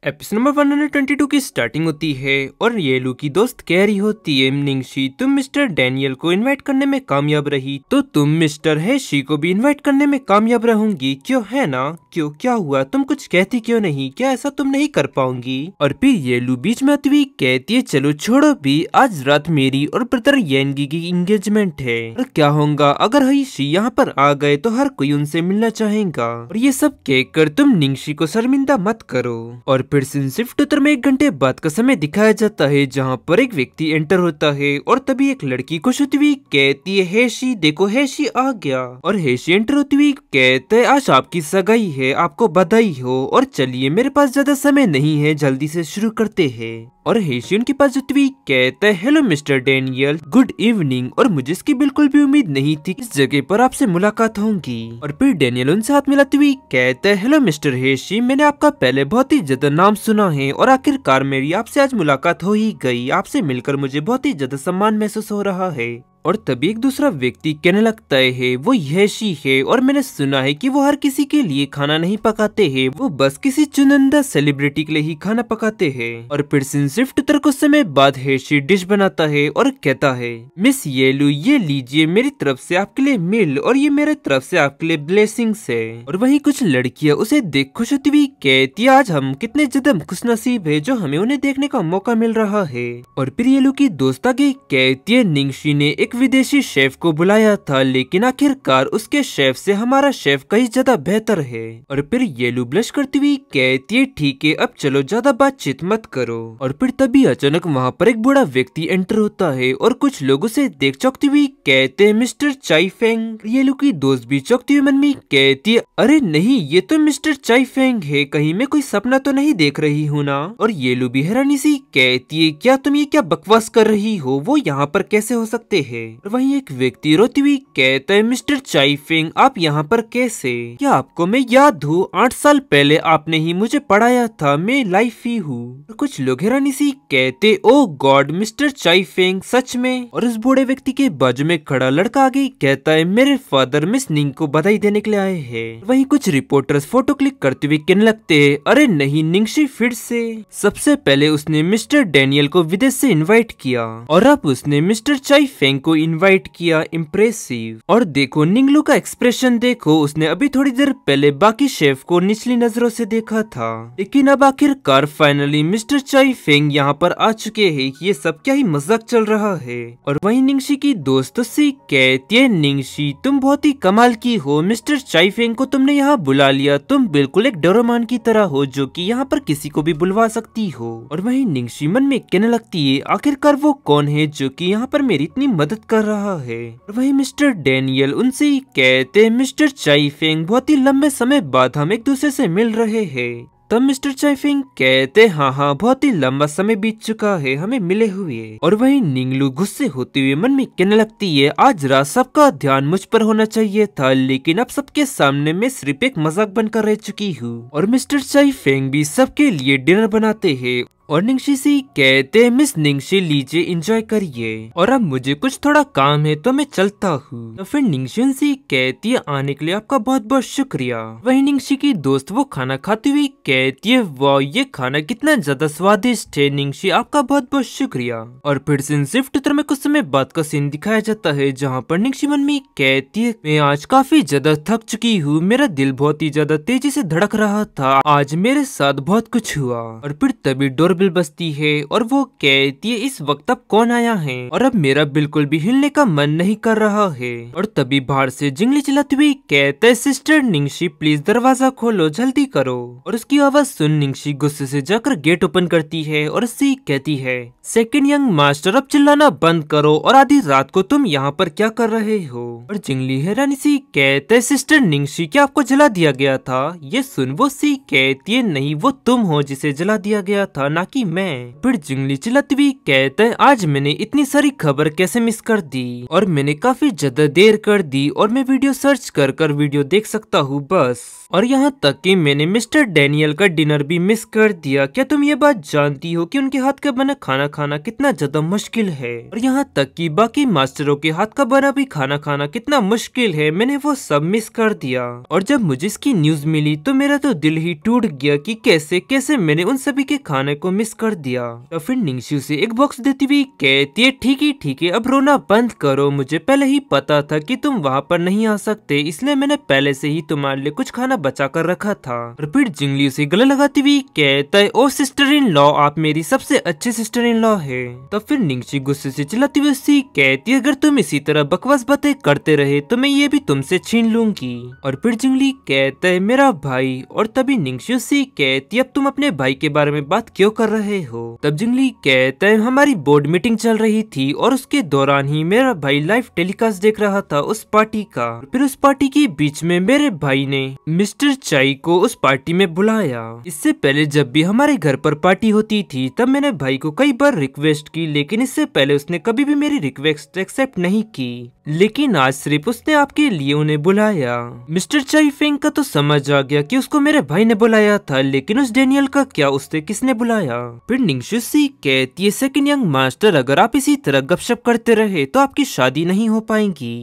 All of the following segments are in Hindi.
एपिसोड नंबर 122 की स्टार्टिंग होती है और येलू की दोस्त कह रही होती है, निंगशी तुम मिस्टर डैनियल को इनवाइट करने में कामयाब रही तो तुम मिस्टर हैशी को भी इनवाइट करने में कामयाब रहूंगी, क्यों है ना? क्यों, क्या हुआ? तुम कुछ कहती क्यों नहीं? क्या ऐसा तुम नहीं कर पाऊंगी? और फिर येलू बीच में आती हुई कहती है, चलो छोड़ो भी, आज रात मेरी और ब्रदर येंगी की एंगेजमेंट है और क्या होगा अगर हैशी यहाँ पर आ गए तो हर कोई उनसे मिलना चाहेगा और ये सब कहकर तुम निंगशी को शर्मिंदा मत करो। और फिर सिर्फ उत्तर में 1 घंटे बाद का समय दिखाया जाता है जहाँ पर एक व्यक्ति एंटर होता है और तभी एक लड़की खुश होती हुई कहती है, हैशी देखो हैशी आ गया। और हैशी एंटर होती हुई कहते है, आज आपकी सगाई है, आपको बधाई हो और चलिए मेरे पास ज्यादा समय नहीं है, जल्दी से शुरू करते हैं। और हैशी उनके पास जाती हुई कहता है, hello mister Daniel, good evening. और मुझे इसकी बिल्कुल भी उम्मीद नहीं थी इस जगह पर आपसे मुलाकात होगी। और फिर डैनियल उनसे हाथ मिलाती हुई कहता है, हेलो मिस्टर हैशी, मैंने आपका पहले बहुत ही ज्यादा नाम सुना है और आखिरकार मेरी आपसे आज मुलाकात हो ही गई। आपसे मिलकर मुझे बहुत ही ज्यादा सम्मान महसूस हो रहा है। और तभी एक दूसरा व्यक्ति कहने लगता है, वो हैशी है और मैंने सुना है कि वो हर किसी के लिए खाना नहीं पकाते हैं, वो बस किसी चुनिंदा सेलिब्रिटी के लिए ही खाना पकाते हैं। और फिर सिर्फ कुछ समय बाद हैशी डिश बनाता है और कहता है, मिस येलू ये लीजिए मेरी तरफ से आपके लिए मील और ये मेरे तरफ से आपके लिए ब्लेसिंग्स है। और वहीं कुछ लड़कियां उसे देख खुश होती हुई कहती है, आज हम कितने ज्यादा खुशनसीब है जो हमें उन्हें देखने का मौका मिल रहा है। और फिर येलू की दोस्त आगे कहती है, निंगशी ने एक विदेशी शेफ को बुलाया था लेकिन आखिरकार उसके शेफ से हमारा शेफ कहीं ज्यादा बेहतर है। और फिर येलू ब्लश करती हुई कहती है, ठीक है अब चलो ज्यादा बातचीत मत करो। और फिर तभी अचानक वहाँ पर एक बूढ़ा व्यक्ति एंटर होता है और कुछ लोग उसे देख चौंकती हुई कहते हैं, मिस्टर चाइफेंग। येलू की दोस्त भी चौंकती हुई मन में कहती है, अरे नहीं ये तो मिस्टर चाइफेंग है, कहीं मैं कोई सपना तो नहीं देख रही हूँ ना? और येलू भी हैरानी सी कहती है, क्या तुम ये क्या बकवास कर रही हो, वो यहाँ पर कैसे हो सकते है? वहीं एक व्यक्ति रोती हुई कहता है, मिस्टर चाइफिंग आप यहाँ पर कैसे? क्या आपको मैं याद हूँ? 8 साल पहले आपने ही मुझे पढ़ाया था, मैं लाइफ ही हूँ। कुछ लोग हैरानी सी कहते, ओ गॉड मिस्टर चाइफिंग सच में? और उस बूढ़े व्यक्ति के बाजू में खड़ा लड़का आगे कहता है, मेरे फादर मिस निंग को बधाई देने के लिए आए हैं। वहीं कुछ रिपोर्टर्स फोटो क्लिक करते हुए कहने लगते हैं, अरे नहीं निंगशी फिर से। सबसे पहले उसने मिस्टर डैनियल को विदेश से इन्वाइट किया और अब उसने मिस्टर चाइफेंग को इनवाइट किया, इम्प्रेसिव। और देखो निंगलू का एक्सप्रेशन देखो, उसने अभी थोड़ी देर पहले बाकी शेफ को निचली नजरों से देखा था लेकिन अब आखिरकार फाइनली मिस्टर चाइफेंग यहाँ पर आ चुके हैं। ये सब क्या ही मजाक चल रहा है? और वहीं निंगशी की दोस्त से कहती है, निंगशी तुम बहुत ही कमाल की हो, मिस्टर चाइफेंग को तुमने यहाँ बुला लिया, तुम बिल्कुल एक डोरेमोन की तरह हो जो कि यहाँ पर किसी को भी बुलवा सकती हो। और वहीं निंगशी मन में कहने लगती है, आखिरकार वो कौन है जो कि यहाँ पर मेरी इतनी मदद कर रहा है? वही मिस्टर डैनियल उनसे कहते, मिस्टर चाइफेंग बहुत ही लंबे समय बाद हम एक दूसरे से मिल रहे हैं। तब मिस्टर चाइफिंग कहते, हाँ बहुत ही लंबा समय बीत चुका है हमें मिले हुए। और वहीं निंगलू गुस्से होते हुए मन में कहने लगती है, आज रात सबका ध्यान मुझ पर होना चाहिए था लेकिन अब सबके सामने मैं सिर्फ एक मजाक बनकर रह चुकी हूँ। और मिस्टर चाइफिंग भी सबके लिए डिनर बनाते हैं और निंगशी से कहते, मिस निंगशी लीजिए एंजॉय करिए और अब मुझे कुछ थोड़ा काम है तो मैं चलता हूँ। तो फिर निंगशी से कहती है, आने के लिए आपका बहुत बहुत शुक्रिया। वही निंगशी की दोस्त वो खाना खाती हुई कहती है, वाह ये खाना कितना ज्यादा स्वादिष्ट है निंगशी, आपका बहुत बहुत शुक्रिया। और फिर सिर्फ ट्विटर में कुछ समय बाद का सीन दिखाया जाता है जहाँ पर निंगशी मन में कहती है, मैं आज काफी ज्यादा थक चुकी हूँ, मेरा दिल बहुत ही ज्यादा तेजी से धड़क रहा था, आज मेरे साथ बहुत कुछ हुआ। और फिर तभी डोरबेल बजती है और वो कहती है, इस वक्त अब कौन आया है? और अब मेरा बिल्कुल भी हिलने का मन नहीं कर रहा है। और तभी बाहर से जिंगली चिल्लाती हुई कहता है, सिस्टर निंगशी प्लीज दरवाजा खोलो, जल्दी करो। और उसकी आवाज सुन निंगशी गुस्से से जाकर गेट ओपन करती है और उससे कहती है, सेकंड यंग मास्टर अब चिल्लाना बंद करो और आधी रात को तुम यहाँ पर क्या कर रहे हो? और जिंगली हैरानी सी कहता है, सिस्टर निंगशी क्या आपको जला दिया गया था? ये सुन वो सी कहती है, नहीं वो तुम हो जिसे जला दिया गया था, ना कि मैं। फिर जिंगली चिल्लाती हुई कहता है आज मैंने इतनी सारी खबर कैसे मिस कर दी, और मैंने काफी ज्यादा देर कर दी, और मैं वीडियो सर्च कर वीडियो देख सकता हूँ बस। और यहाँ तक कि मैंने मिस्टर डैनियल का डिनर भी मिस कर दिया। क्या तुम ये बात जानती हो कि उनके हाथ का बना खाना खाना कितना ज्यादा मुश्किल है, और यहाँ तक कि बाकी मास्टरों के हाथ का बना भी खाना खाना कितना मुश्किल है, मैंने वो सब मिस कर दिया। और जब मुझे इसकी न्यूज मिली तो मेरा तो दिल ही टूट गया कि कैसे कैसे मैंने उन सभी के खाने को मिस कर दिया। तो फिर निंगशु से एक बॉक्स देती हुई कहती है ठीक है अब रोना बंद करो, मुझे पहले ही पता था कि तुम वहाँ पर नहीं आ सकते, इसलिए मैंने पहले से ही तुम्हारे लिए कुछ खाना बचा कर रखा था। और फिर जिंगली उसे गले लगाती हुई कहता है ओ सिस्टर इन लॉ, आप मेरी सबसे अच्छी सिस्टर इन लॉ है। तब फिर निंगशी गुस्से से चिल्लाती हुई उससे कहती है अगर तुम इसी तरह बकवास बातें करते रहे तो मैं ये भी तुमसे छीन लूंगी। और फिर जिंगली कहता है मेरा भाई, और तभी निंगशी उससे कहती है अब तुम अपने भाई के बारे में बात क्यों कर रहे हो। तब जिंगली कहता है हमारी बोर्ड मीटिंग चल रही थी और उसके दौरान ही मेरा भाई लाइव टेलीकास्ट देख रहा था उस पार्टी का। फिर उस पार्टी के बीच में मेरे भाई ने मिस्टर चाई को उस पार्टी में बुलाया। इससे पहले जब भी हमारे घर पर पार्टी होती थी तब मैंने भाई को कई बार रिक्वेस्ट की, लेकिन इससे पहले उसने कभी भी मेरी रिक्वेस्ट एक्सेप्ट नहीं की, लेकिन आज सिर्फ उसने आपके लिए उन्हें बुलाया। मिस्टर चाई फेंग का तो समझ आ गया कि उसको मेरे भाई ने बुलाया था, लेकिन उस डैनियल का क्या, उससे किसने बुलाया। फिर निंगशु सी कहती है सेकंड यंग मास्टर अगर आप इसी तरह गपशप करते रहे तो आपकी शादी नहीं हो पाएगी।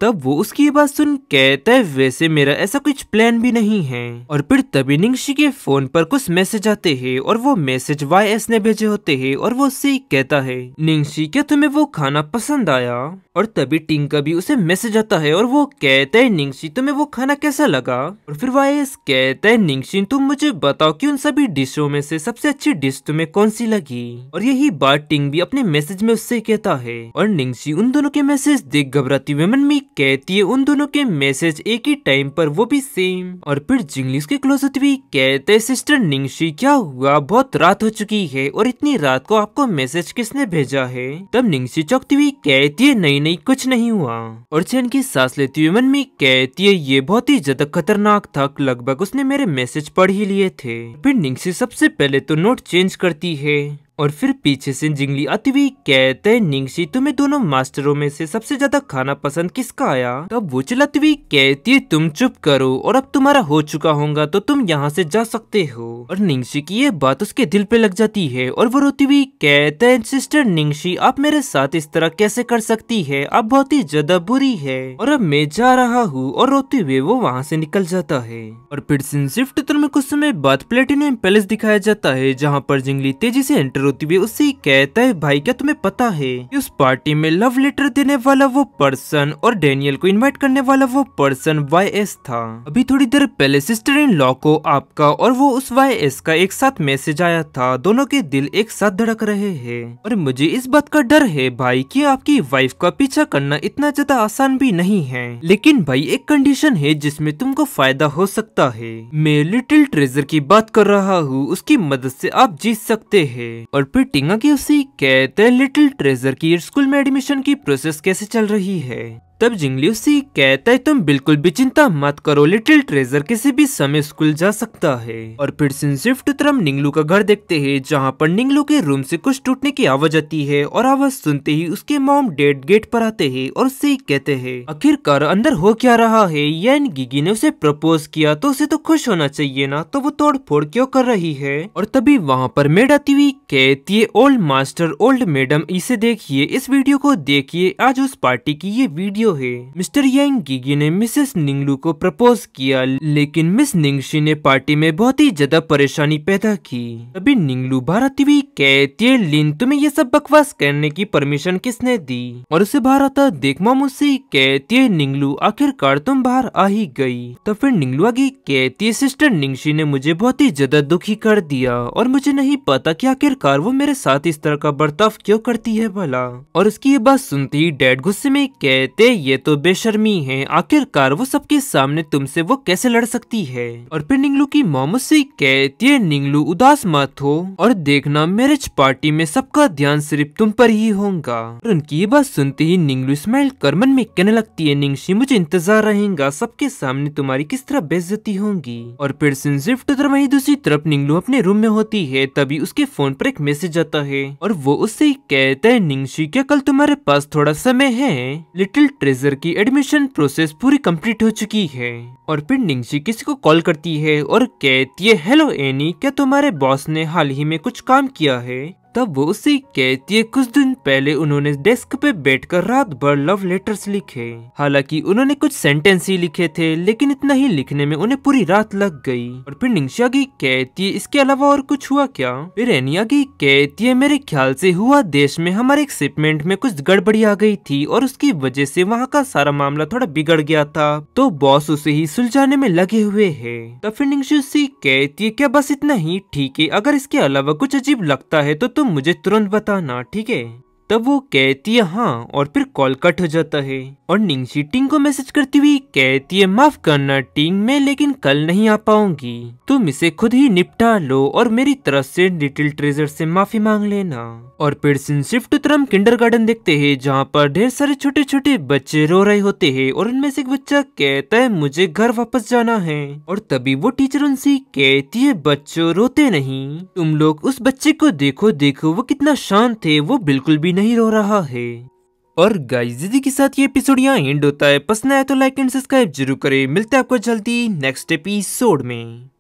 तब वो उसकी बात सुन कहता है वैसे मेरा ऐसा कुछ प्लान भी नहीं है। और फिर तभी निंगशी के फोन पर कुछ मैसेज आते हैं और वो मैसेज YS ने भेजे होते हैं, और वो उससे कहता है निंगशी क्या तुम्हें वो खाना पसंद आया। और तभी टिंग का भी उसे मैसेज आता है और वो कहता है निंगशी तुम्हें वो खाना कैसा लगा। और फिर YS कहता है निंगशी तुम मुझे बताओ कि उन सभी डिशों में से सबसे अच्छी डिश तुम्हें कौन सी लगी। और यही बात टिंग भी अपने मैसेज में उससे कहता है। और निंगशी उन दोनों के मैसेज देख घबराती हुई मन में कहती है उन दोनों के मैसेज एक ही टाइम पर वो भी सेम। और फिर जिंगली उसके क्लोज होती हुई कहते सिस्टर निंगशी क्या हुआ, बहुत रात हो चुकी है और इतनी रात को आपको मैसेज किसने भेजा है। तब निंगशी चौंकती हुई कहती है नहीं कुछ नहीं हुआ। और चैन की सांस लेती हुई मन में कहती है ये बहुत ही ज्यादा खतरनाक था, लगभग उसने मेरे मैसेज पढ़ ही लिए थे। फिर निंगशी सबसे पहले तो नोट चेंज करती है, और फिर पीछे से जिंगली आती हुई कहते हैं निंगशी तुम्हें दोनों मास्टरों में से सबसे ज्यादा खाना पसंद किसका आया। तब वो चिल्लाती हुई कहती है तुम चुप करो, और अब तुम्हारा हो चुका होगा तो तुम यहाँ से जा सकते हो। और निंगशी की ये बात उसके दिल पे लग जाती है और वो रोती हुई कहते हैं सिस्टर निंगशी आप मेरे साथ इस तरह कैसे कर सकती है, आप बहुत ही ज्यादा बुरी है, और अब मैं जा रहा हूँ। और रोते हुए वो वहाँ से निकल जाता है। और फिर शिफ्ट चित्र में कुछ समय बाद प्लेटिनियम पैलेस दिखाया जाता है जहाँ पर जिंगली तेजी से एंटर होती हुई उससे कहता है भाई क्या तुम्हें पता है कि उस पार्टी में लव लेटर देने वाला वो पर्सन और डैनियल को इनवाइट करने वाला वो पर्सन YS था। अभी थोड़ी देर पहले सिस्टर इन लॉ को आपका और वो उस YS का एक साथ मैसेज आया था, दोनों के दिल एक साथ धड़क रहे हैं। और मुझे इस बात का डर है भाई कि आपकी वाइफ का पीछा करना इतना ज्यादा आसान भी नहीं है, लेकिन भाई एक कंडीशन है जिसमें तुमको फायदा हो सकता है। मैं लिटिल ट्रेजर की बात कर रहा हूँ, उसकी मदद से आप जीत सकते हैं। और फिर टिंगा की उसी कहते हैं लिटिल ट्रेजर की स्कूल में एडमिशन की प्रोसेस कैसे चल रही है। तब जिंगली उसी कहता है तुम बिल्कुल भी चिंता मत करो, लिटिल ट्रेजर किसी भी समय स्कूल जा सकता है। और फिर शिफ्ट तरफ निंगलू का घर देखते हैं जहाँ पर निंगलू के रूम से कुछ टूटने की आवाज आती है, और आवाज सुनते ही उसके मॉम डैड गेट पर आते हैं और उससे कहते हैं आखिरकार अंदर हो क्या रहा है, यान गिगी ने उसे प्रपोज किया तो उसे तो खुश होना चाहिए ना, तो वो तोड़ फोड़ क्यों कर रही है। और तभी वहाँ पर मेड आती हुई कहती है ओल्ड मास्टर ओल्ड मैडम इसे देखिए, इस वीडियो को देखिए, आज उस पार्टी की ये वीडियो है। मिस्टर यांग गिगी ने मिसेस निंगलू को प्रपोज किया, लेकिन मिस निंगशी ने पार्टी में बहुत ही ज्यादा परेशानी पैदा की। तभी निंगलू बाहर आती हुई कहती है लिन तुम्हें ये सब बकवास करने की परमिशन किसने दी। और उसे बाहर आता देख मॉम उससे कहती है निंगलू आखिरकार तुम बाहर आ ही गई। तो फिर निंगलू आगे कहती है सिस्टर निंगशी ने मुझे बहुत ही ज्यादा दुखी कर दिया, और मुझे नहीं पता कि आखिरकार वो मेरे साथ इस तरह का बर्ताव क्यों करती है भला। और उसकी ये बात सुनते ही डैड गुस्से में कहते ये तो बेशर्मी है, आखिरकार वो सबके सामने तुमसे वो कैसे लड़ सकती है। और फिर निंगलू की मॉम उससे कहती है निंगलू उदास मत हो और देखना मैरिज पार्टी में सबका ध्यान सिर्फ तुम पर ही होगा। और उनकी ये बात सुनते ही निंगलू स्माइल कर मन में कहने लगती है निंगशी मुझे इंतजार रहेगा, सबके सामने तुम्हारी किस तरह बेइज्जती होगी। और फिर सिर्फ वहीं दूसरी तरफ निंगलू अपने रूम में होती है, तभी उसके फोन पर एक मैसेज आता है और वो उससे कहता है निंगशी क्या कल तुम्हारे पास थोड़ा समय है, लिटिल ट्रेजर की एडमिशन प्रोसेस पूरी कंप्लीट हो चुकी है। और फिर निंगशी किसी को कॉल करती है और कहती है हेलो एनी, क्या तुम्हारे बॉस ने हाल ही में कुछ काम किया है। तब वो उससे कहती है कुछ दिन पहले उन्होंने डेस्क पे बैठकर रात भर लव लेटर्स लिखे। हालांकि उन्होंने कुछ सेंटेंस ही लिखे थे, लेकिन इतना ही लिखने में उन्हें पूरी रात लग गई। और फिर निंगशी आगे कहती है इसके अलावा और कुछ हुआ क्या। फिर एनी आगे कहती है मेरे ख्याल से हुआ देश में हमारे एक शिपमेंट में कुछ गड़बड़ी आ गई थी और उसकी वजह से वहाँ का सारा मामला थोड़ा बिगड़ गया था, तो बॉस उसे ही सुलझाने में लगे हुए है। तब फिर निंगशी उससे कहती है क्या बस इतना ही, ठीक है, अगर इसके अलावा कुछ अजीब लगता है तो मुझे तुरंत बताना, ठीक है। तब वो कहती है हाँ, और फिर कॉल कट हो जाता है। और निंगशी टिंग को मैसेज करती हुई कहती है माफ करना टिंग, मैं लेकिन कल नहीं आ पाऊंगी, तुम इसे खुद ही निपटा लो और मेरी तरफ से लिटिल ट्रेजर से माफी मांग लेना। और फिर शिफ्ट तरफ किंडरगार्टन देखते हैं जहाँ पर ढेर सारे छोटे छोटे बच्चे रो रहे होते हैं और उनमें से एक बच्चा कहता है मुझे घर वापस जाना है। और तभी वो टीचर उनसे कहती है बच्चों रोते नहीं, तुम लोग उस बच्चे को देखो देखो वो कितना शांत है, वो बिल्कुल भी नहीं रो रहा है। और गाइस इसी के साथ ये एपिसोड यहाँ एंड होता है। पसंद आया तो लाइक एंड सब्सक्राइब जरूर करें। मिलते हैं आपको जल्दी नेक्स्ट एपिसोड में।